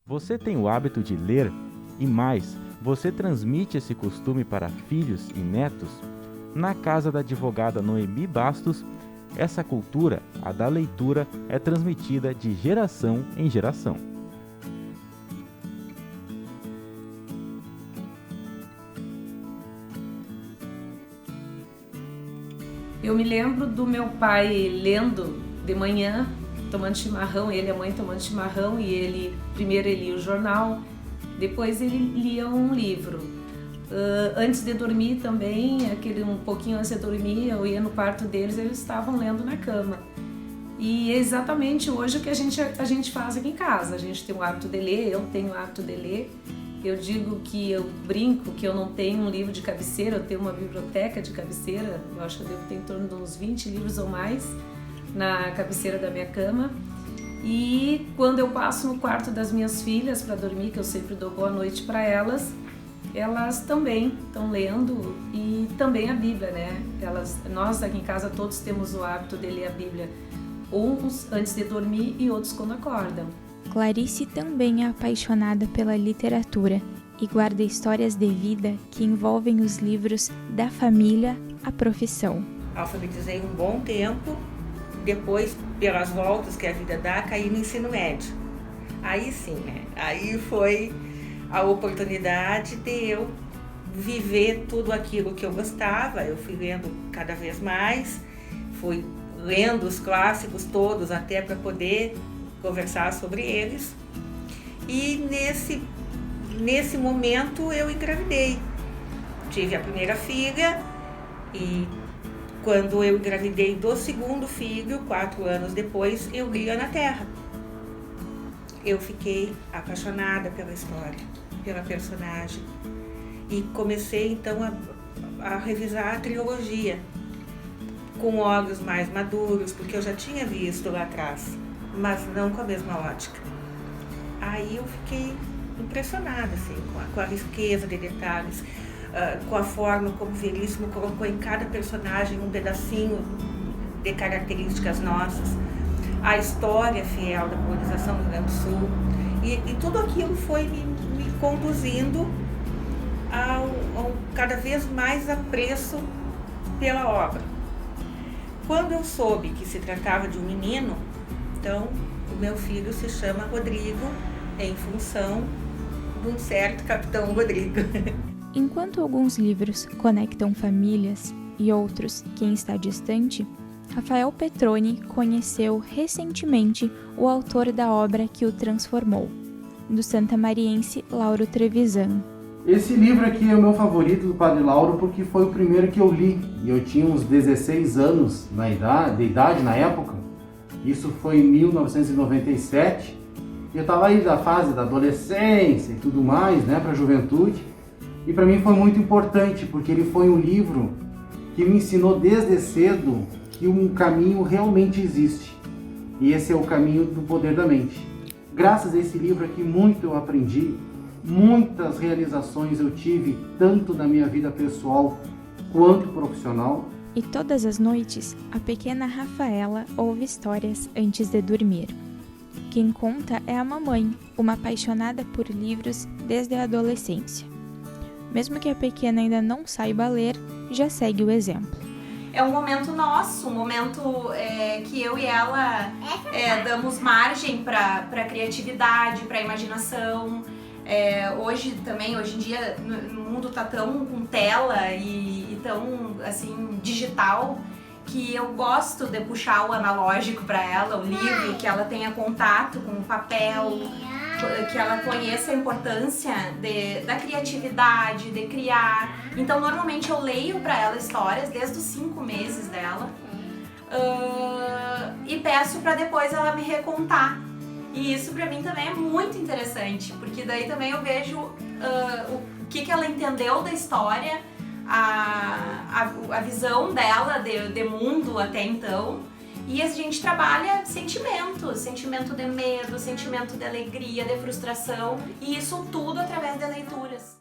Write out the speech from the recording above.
Você tem o hábito de ler? E mais, você transmite esse costume para filhos e netos? Na casa da advogada Noemi Bastos, essa cultura, a da leitura, é transmitida de geração em geração. Eu me lembro do meu pai lendo de manhã, tomando chimarrão, ele e a mãe tomando chimarrão, e primeiro ele lia o jornal, depois ele lia um livro. Antes de dormir também, um pouquinho antes de dormir, eu ia no quarto deles, eles estavam lendo na cama. E é exatamente hoje o que a gente faz aqui em casa. A gente tem o hábito de ler, eu tenho o hábito de ler. Eu digo que eu brinco que eu não tenho um livro de cabeceira, eu tenho uma biblioteca de cabeceira. Eu acho que eu devo ter em torno de uns 20 livros ou mais na cabeceira da minha cama. E quando eu passo no quarto das minhas filhas para dormir, que eu sempre dou boa noite para elas também estão lendo, e também a Bíblia, né? Nós aqui em casa todos temos o hábito de ler a Bíblia, uns antes de dormir e outros quando acordam. Clarice também é apaixonada pela literatura e guarda histórias de vida que envolvem os livros da família à profissão. Alfabetizei um bom tempo, depois, pelas voltas que a vida dá, caí no ensino médio. Aí sim, né? Aí foi a oportunidade de eu viver tudo aquilo que eu gostava. Eu fui lendo cada vez mais, fui lendo os clássicos todos até para poder conversar sobre eles. E nesse momento eu engravidei. Tive a primeira filha e quando eu engravidei do segundo filho, 4 anos depois, eu li na Terra. Eu fiquei apaixonada pela história, pela personagem, e comecei então a revisar a trilogia com olhos mais maduros, porque eu já tinha visto lá atrás, mas não com a mesma ótica. Aí eu fiquei impressionada assim, com a riqueza de detalhes, com a forma como o Veríssimo colocou em cada personagem um pedacinho de características nossas, a história fiel da colonização do Rio Grande do Sul, e tudo aquilo foi me conduzindo ao cada vez mais apreço pela obra. Quando eu soube que se tratava de um menino, então o meu filho se chama Rodrigo, em função de um certo Capitão Rodrigo. Enquanto alguns livros conectam famílias e outros quem está distante, Rafael Petroni conheceu recentemente o autor da obra que o transformou, do santamariense Lauro Trevisan. Esse livro aqui é o meu favorito do Padre Lauro porque foi o primeiro que eu li. E eu tinha uns 16 anos de idade na época. Isso foi em 1997. E eu estava aí da fase da adolescência e tudo mais, né, para a juventude. E para mim foi muito importante porque ele foi um livro que me ensinou desde cedo que um caminho realmente existe. E esse é o caminho do poder da mente. Graças a esse livro aqui, muito eu aprendi, muitas realizações eu tive, tanto na minha vida pessoal quanto profissional. E todas as noites, a pequena Rafaela ouve histórias antes de dormir. Quem conta é a mamãe, uma apaixonada por livros desde a adolescência. Mesmo que a pequena ainda não saiba ler, já segue o exemplo. É um momento nosso, um momento que eu e ela damos margem para criatividade, para imaginação. Hoje em dia, no mundo tá tão com tela e tão assim digital, que eu gosto de puxar o analógico para ela, o livro, que ela tenha contato com o papel, que ela conheça a importância da criatividade, de criar. Então, normalmente eu leio para ela histórias desde os 5 meses dela e peço para depois ela me recontar. E isso para mim também é muito interessante, porque daí também eu vejo o que ela entendeu da história, a visão dela de mundo até então. E a gente trabalha sentimento de medo, sentimento de alegria, de frustração, e isso tudo através de leituras.